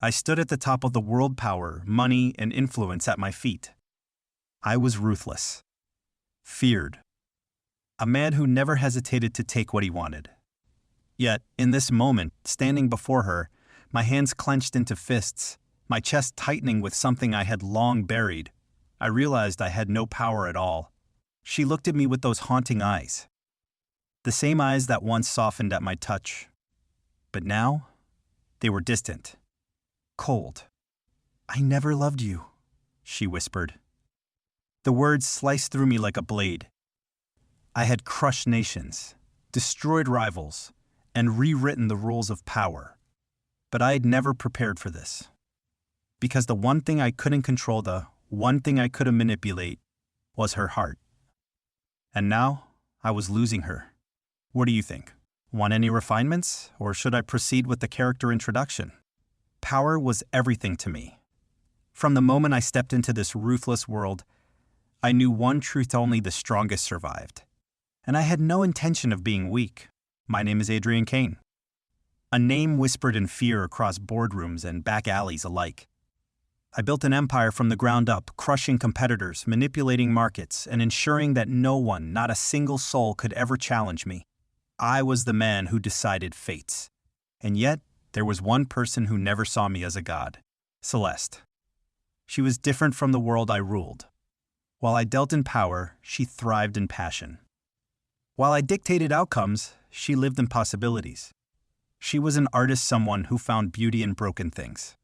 I stood at the top of the world, power, money, and influence at my feet. I was ruthless. Feared. A man who never hesitated to take what he wanted. Yet, in this moment, standing before her, my hands clenched into fists, my chest tightening with something I had long buried, I realized I had no power at all. She looked at me with those haunting eyes. The same eyes that once softened at my touch. But now, they were distant. Cold. "I never loved you," she whispered. The words sliced through me like a blade. I had crushed nations, destroyed rivals, and rewritten the rules of power. But I had never prepared for this. Because the one thing I couldn't control, the one thing I couldn't manipulate, was her heart. And now, I was losing her. What do you think? Want any refinements, or should I proceed with the character introduction? Power was everything to me. From the moment I stepped into this ruthless world, I knew one truth: only the strongest survived. And I had no intention of being weak. My name is Adrian Kane. A name whispered in fear across boardrooms and back alleys alike. I built an empire from the ground up, crushing competitors, manipulating markets, and ensuring that no one, not a single soul, could ever challenge me. I was the man who decided fates. And yet, there was one person who never saw me as a god: Celeste. She was different from the world I ruled. While I dealt in power, she thrived in passion. While I dictated outcomes, she lived in possibilities. She was an artist, someone who found beauty in broken things.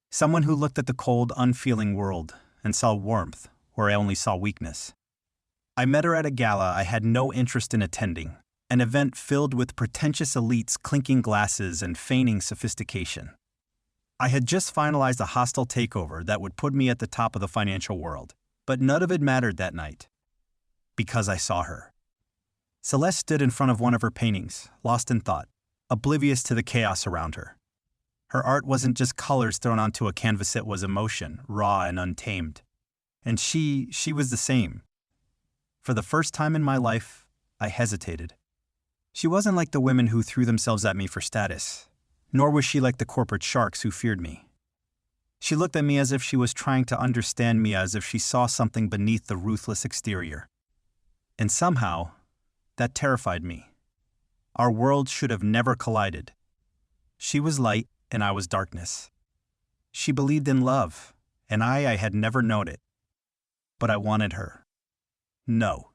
Someone who looked at the cold, unfeeling world and saw warmth where I only saw weakness. I met her at a gala I had no interest in attending, an event filled with pretentious elites clinking glasses and feigning sophistication. I had just finalized a hostile takeover that would put me at the top of the financial world, but none of it mattered that night. Because I saw her. Celeste stood in front of one of her paintings, lost in thought, oblivious to the chaos around her. Her art wasn't just colors thrown onto a canvas, it was emotion, raw and untamed. And she was the same. For the first time in my life, I hesitated. She wasn't like the women who threw themselves at me for status, nor was she like the corporate sharks who feared me. She looked at me as if she was trying to understand me, as if she saw something beneath the ruthless exterior. And somehow, that terrified me. Our worlds should have never collided. She was light and I was darkness. She believed in love, and I had never known it. But I wanted her. No,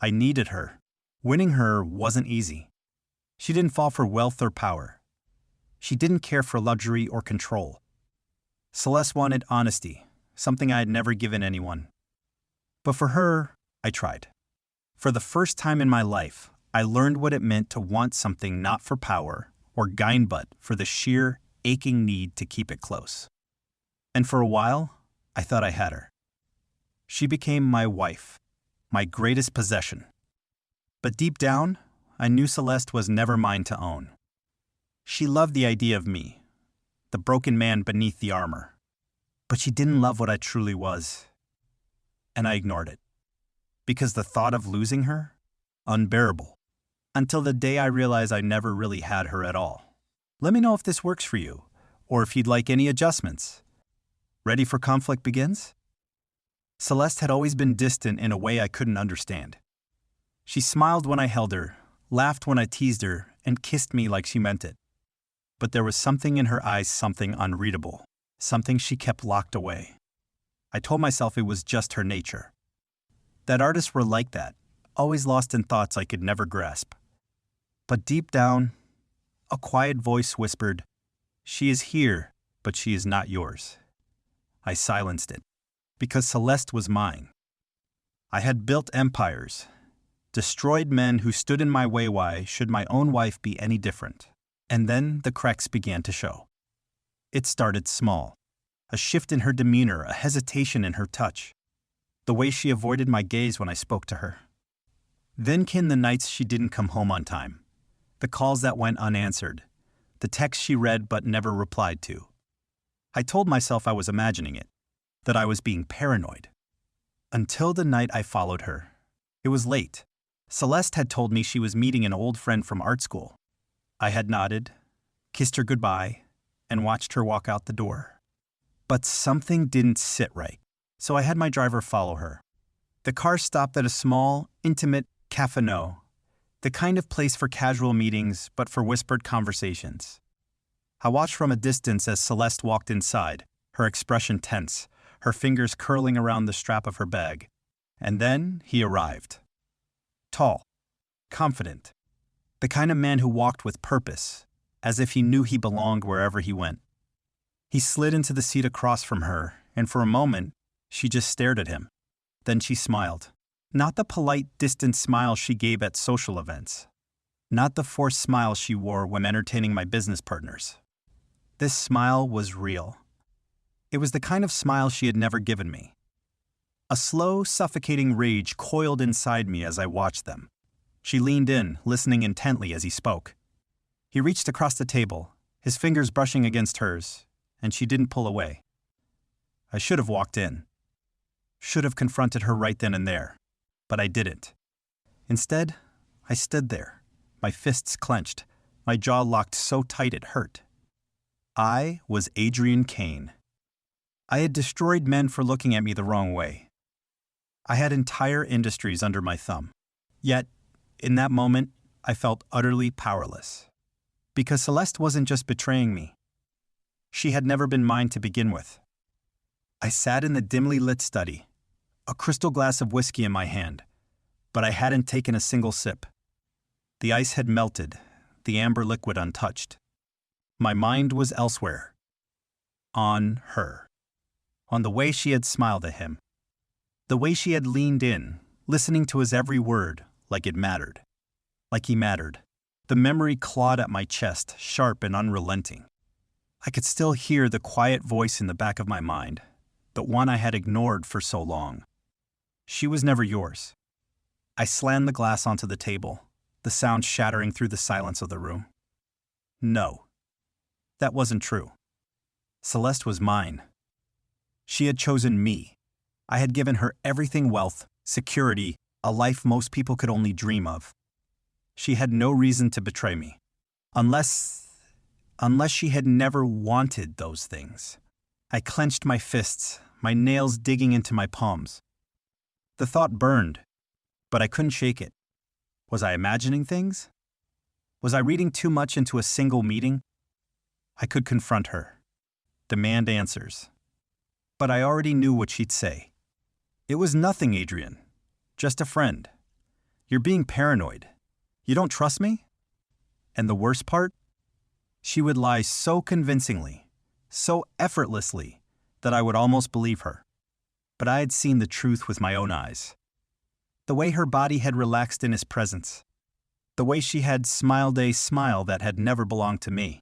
I needed her. Winning her wasn't easy. She didn't fall for wealth or power. She didn't care for luxury or control. Celeste wanted honesty, something I had never given anyone. But for her, I tried. For the first time in my life, I learned what it meant to want something not for power or gain, but for the sheer, aching need to keep it close. And for a while, I thought I had her. She became my wife, my greatest possession. But deep down, I knew Celeste was never mine to own. She loved the idea of me, the broken man beneath the armor. But she didn't love what I truly was. And I ignored it. Because the thought of losing her? Unbearable. Until the day I realized I never really had her at all. Let me know if this works for you, or if you'd like any adjustments. Ready for conflict begins? Celeste had always been distant in a way I couldn't understand. She smiled when I held her, laughed when I teased her, and kissed me like she meant it. But there was something in her eyes, something unreadable, something she kept locked away. I told myself it was just her nature. That artists were like that, always lost in thoughts I could never grasp. But deep down, a quiet voice whispered, "She is here, but she is not yours." I silenced it, because Celeste was mine. I had built empires, destroyed men who stood in my way. Why should my own wife be any different? And then the cracks began to show. It started small. A shift in her demeanor, a hesitation in her touch. The way she avoided my gaze when I spoke to her. Then came the nights she didn't come home on time. The calls that went unanswered. The texts she read but never replied to. I told myself I was imagining it, that I was being paranoid. Until the night I followed her. It was late. Celeste had told me she was meeting an old friend from art school. I had nodded, kissed her goodbye, and watched her walk out the door. But something didn't sit right, so I had my driver follow her. The car stopped at a small, intimate café, the kind of place for casual meetings but for whispered conversations. I watched from a distance as Celeste walked inside, her expression tense, her fingers curling around the strap of her bag. And then he arrived. Tall, confident, the kind of man who walked with purpose, as if he knew he belonged wherever he went. He slid into the seat across from her, and for a moment, she just stared at him. Then she smiled. Not the polite, distant smile she gave at social events. Not the forced smile she wore when entertaining my business partners. This smile was real. It was the kind of smile she had never given me. A slow, suffocating rage coiled inside me as I watched them. She leaned in, listening intently as he spoke. He reached across the table, his fingers brushing against hers, and she didn't pull away. I should have walked in. Should have confronted her right then and there, but I didn't. Instead, I stood there, my fists clenched, my jaw locked so tight it hurt. I was Adrian Kane. I had destroyed men for looking at me the wrong way. I had entire industries under my thumb. Yet, in that moment, I felt utterly powerless. Because Celeste wasn't just betraying me. She had never been mine to begin with. I sat in the dimly lit study, a crystal glass of whiskey in my hand, but I hadn't taken a single sip. The ice had melted, the amber liquid untouched. My mind was elsewhere. On her. On the way she had smiled at him. The way she had leaned in, listening to his every word like it mattered. Like he mattered. The memory clawed at my chest, sharp and unrelenting. I could still hear the quiet voice in the back of my mind, the one I had ignored for so long. She was never yours. I slammed the glass onto the table, the sound shattering through the silence of the room. No. That wasn't true. Celeste was mine. She had chosen me. I had given her everything: wealth, security, a life most people could only dream of. She had no reason to betray me. Unless she had never wanted those things. I clenched my fists, my nails digging into my palms. The thought burned, but I couldn't shake it. Was I imagining things? Was I reading too much into a single meeting? I could confront her, demand answers. But I already knew what she'd say. It was nothing, Adrian. Just a friend. You're being paranoid. You don't trust me? And the worst part? She would lie so convincingly, so effortlessly, that I would almost believe her. But I had seen the truth with my own eyes. The way her body had relaxed in his presence. The way she had smiled a smile that had never belonged to me.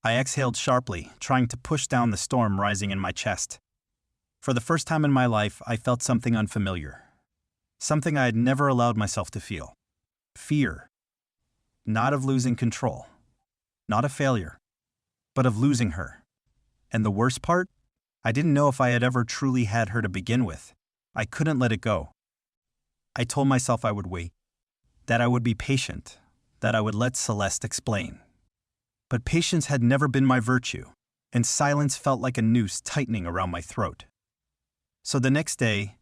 I exhaled sharply, trying to push down the storm rising in my chest. For the first time in my life, I felt something unfamiliar. Something I had never allowed myself to feel. Fear. Not of losing control. Not of failure. But of losing her. And the worst part? I didn't know if I had ever truly had her to begin with. I couldn't let it go. I told myself I would wait. That I would be patient. That I would let Celeste explain. But patience had never been my virtue, and silence felt like a noose tightening around my throat. So the next day,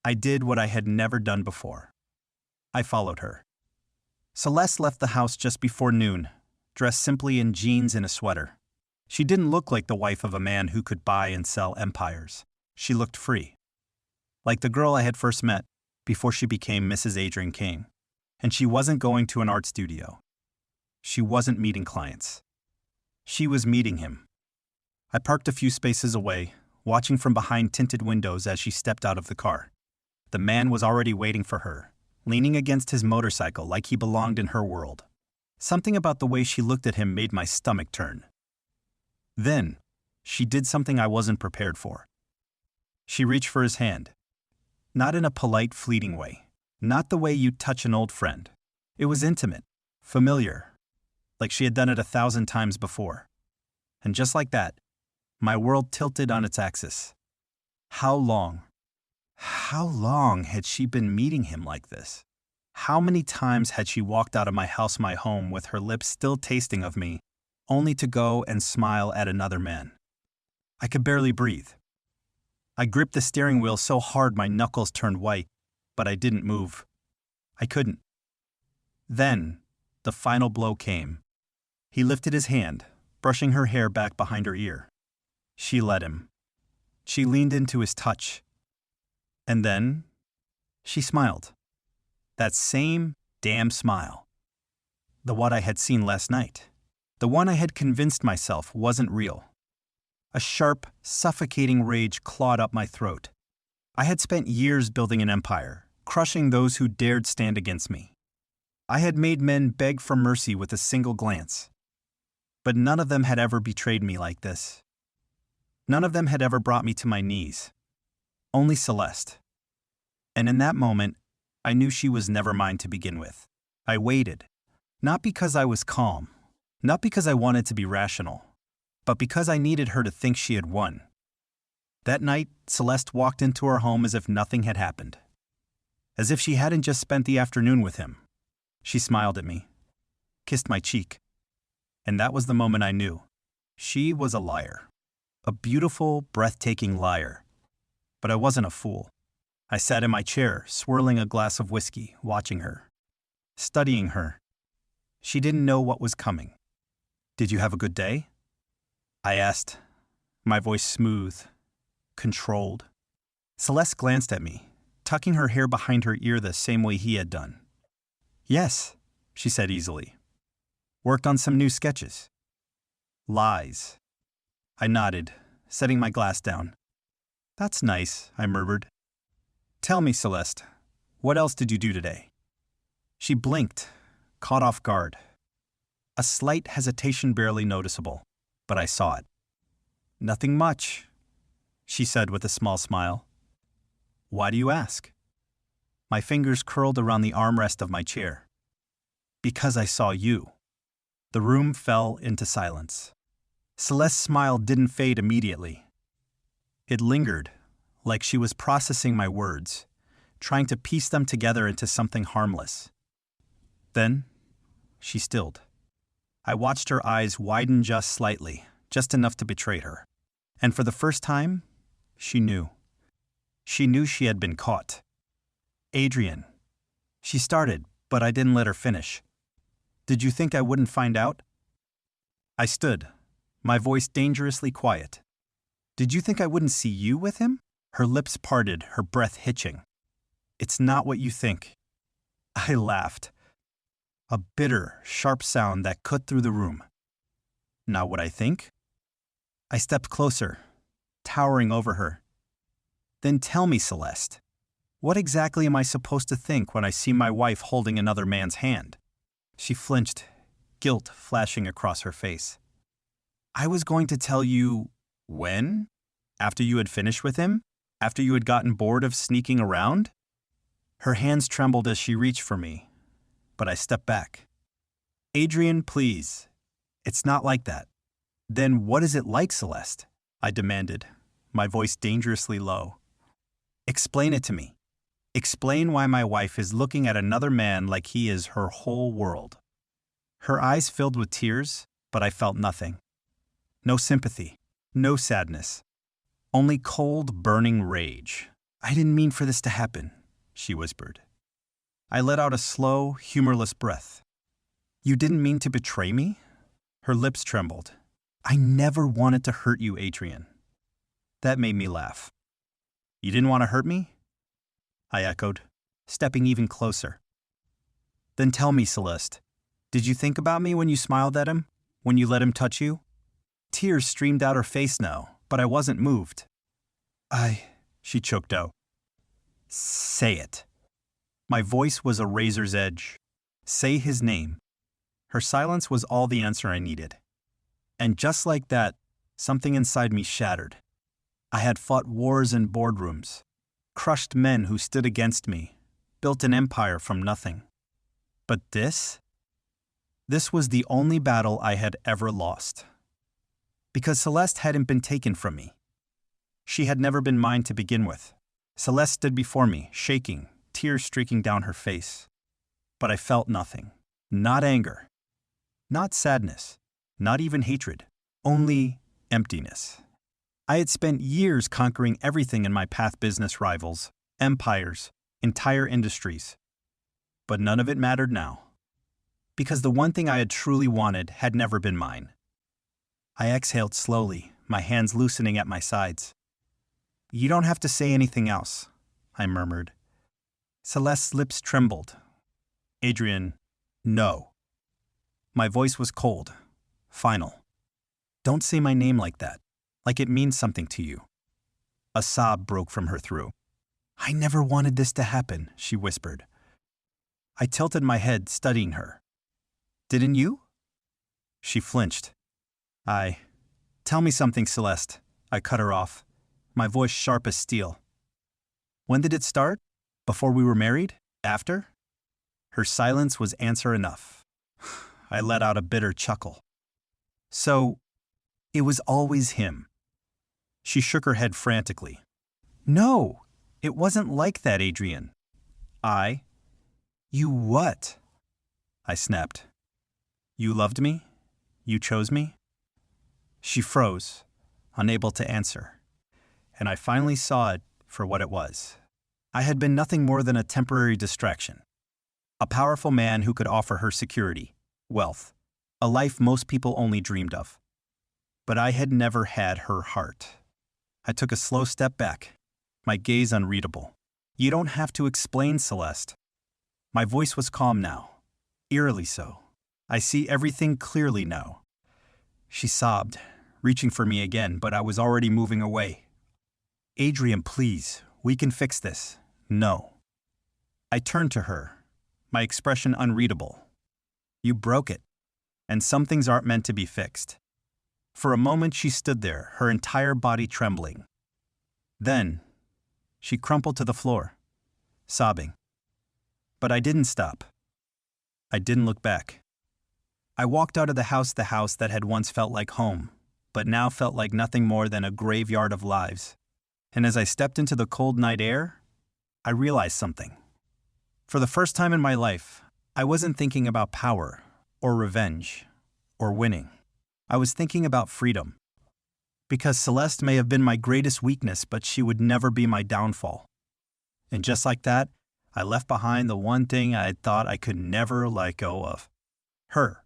I did what I had never done before. I followed her. Celeste left the house just before noon, dressed simply in jeans and a sweater. She didn't look like the wife of a man who could buy and sell empires. She looked free. Like the girl I had first met before she became Mrs. Adrian Kane. And she wasn't going to an art studio. She wasn't meeting clients. She was meeting him. I parked a few spaces away, watching from behind tinted windows as she stepped out of the car. The man was already waiting for her, leaning against his motorcycle like he belonged in her world. Something about the way she looked at him made my stomach turn. Then, she did something I wasn't prepared for. She reached for his hand. Not in a polite, fleeting way. Not the way you'd touch an old friend. It was intimate, familiar, like she had done it 1,000 times before. And just like that, my world tilted on its axis. How long had she been meeting him like this? How many times had she walked out of my house, my home, with her lips still tasting of me, only to go and smile at another man. I could barely breathe. I gripped the steering wheel so hard my knuckles turned white, but I didn't move. I couldn't. Then, the final blow came. He lifted his hand, brushing her hair back behind her ear. She let him. She leaned into his touch. And then, she smiled. That same damn smile. The one I had seen last night. The one I had convinced myself wasn't real. A sharp, suffocating rage clawed up my throat. I had spent years building an empire, crushing those who dared stand against me. I had made men beg for mercy with a single glance. But none of them had ever betrayed me like this. None of them had ever brought me to my knees. Only Celeste. And in that moment, I knew she was never mine to begin with. I waited. Not because I was calm. Not because I wanted to be rational. But because I needed her to think she had won. That night, Celeste walked into our home as if nothing had happened. As if she hadn't just spent the afternoon with him. She smiled at me. Kissed my cheek. And that was the moment I knew. She was a liar. A beautiful, breathtaking liar. But I wasn't a fool. I sat in my chair, swirling a glass of whiskey, watching her. Studying her. She didn't know what was coming. "Did you have a good day?" I asked, my voice smooth, controlled. Celeste glanced at me, tucking her hair behind her ear the same way he had done. "Yes," she said easily. "Worked on some new sketches." Lies. I nodded, setting my glass down. "That's nice," I murmured. "Tell me, Celeste, what else did you do today?" She blinked, caught off guard. A slight hesitation barely noticeable, but I saw it. "Nothing much," she said with a small smile. "Why do you ask?" My fingers curled around the armrest of my chair. "Because I saw you." The room fell into silence. Celeste's smile didn't fade immediately. It lingered, like she was processing my words, trying to piece them together into something harmless. Then, she stilled. I watched her eyes widen just slightly, just enough to betray her. And for the first time, she knew. She knew she had been caught. "Adrian." She started, but I didn't let her finish. "Did you think I wouldn't find out?" I stood, my voice dangerously quiet. "Did you think I wouldn't see you with him?" Her lips parted, her breath hitching. "It's not what you think." I laughed. A bitter, sharp sound that cut through the room. "Not what I think?" I stepped closer, towering over her. "Then tell me, Celeste, what exactly am I supposed to think when I see my wife holding another man's hand?" She flinched, guilt flashing across her face. "I was going to tell you when? After you had finished with him? After you had gotten bored of sneaking around?" Her hands trembled as she reached for me, but I stepped back. "Adrian, please. It's not like that." "Then what is it like, Celeste?" I demanded, my voice dangerously low. "Explain it to me. Explain why my wife is looking at another man like he is her whole world." Her eyes filled with tears, but I felt nothing. No sympathy, no sadness. Only cold, burning rage. "I didn't mean for this to happen," she whispered. I let out a slow, humorless breath. "You didn't mean to betray me?" Her lips trembled. "I never wanted to hurt you, Adrian." That made me laugh. "You didn't want to hurt me?" I echoed, stepping even closer. "Then tell me, Celeste, did you think about me when you smiled at him? When you let him touch you?" Tears streamed out her face now, but I wasn't moved. She choked out. "Say it." My voice was a razor's edge. Say his name. Her silence was all the answer I needed. And just like that, something inside me shattered. I had fought wars in boardrooms, crushed men who stood against me, built an empire from nothing. But this was the only battle I had ever lost. Because Celeste hadn't been taken from me. She had never been mine to begin with. Celeste stood before me, shaking, tears streaking down her face. But I felt nothing. Not anger. Not sadness. Not even hatred. Only emptiness. I had spent years conquering everything in my path: business rivals, empires, entire industries. But none of it mattered now. Because the one thing I had truly wanted had never been mine. I exhaled slowly, my hands loosening at my sides. "You don't have to say anything else," I murmured. Celeste's lips trembled. "Adrian, no." My voice was cold, final. "Don't say my name like that, like it means something to you." A sob broke from her throat. "I never wanted this to happen," she whispered. I tilted my head, studying her. "Didn't you?" She flinched. Tell me something, Celeste." I cut her off, my voice sharp as steel. "When did it start? Before we were married? After?" Her silence was answer enough. I let out a bitter chuckle. "So, it was always him." She shook her head frantically. "No, it wasn't like that, Adrian." "You what?" I snapped. "You loved me? You chose me?" She froze, unable to answer, and I finally saw it for what it was. I had been nothing more than a temporary distraction. A powerful man who could offer her security, wealth, a life most people only dreamed of. But I had never had her heart. I took a slow step back, my gaze unreadable. "You don't have to explain, Celeste." My voice was calm now, eerily so. "I see everything clearly now." She sobbed, reaching for me again, but I was already moving away. "Adrian, please, we can fix this." "No." I turned to her, my expression unreadable. "You broke it, and some things aren't meant to be fixed." For a moment she stood there, her entire body trembling. Then, she crumpled to the floor, sobbing. But I didn't stop. I didn't look back. I walked out of the house that had once felt like home, but now felt like nothing more than a graveyard of lives. And as I stepped into the cold night air, I realized something. For the first time in my life, I wasn't thinking about power, or revenge, or winning. I was thinking about freedom. Because Celeste may have been my greatest weakness, but she would never be my downfall. And just like that, I left behind the one thing I had thought I could never let go of. Her.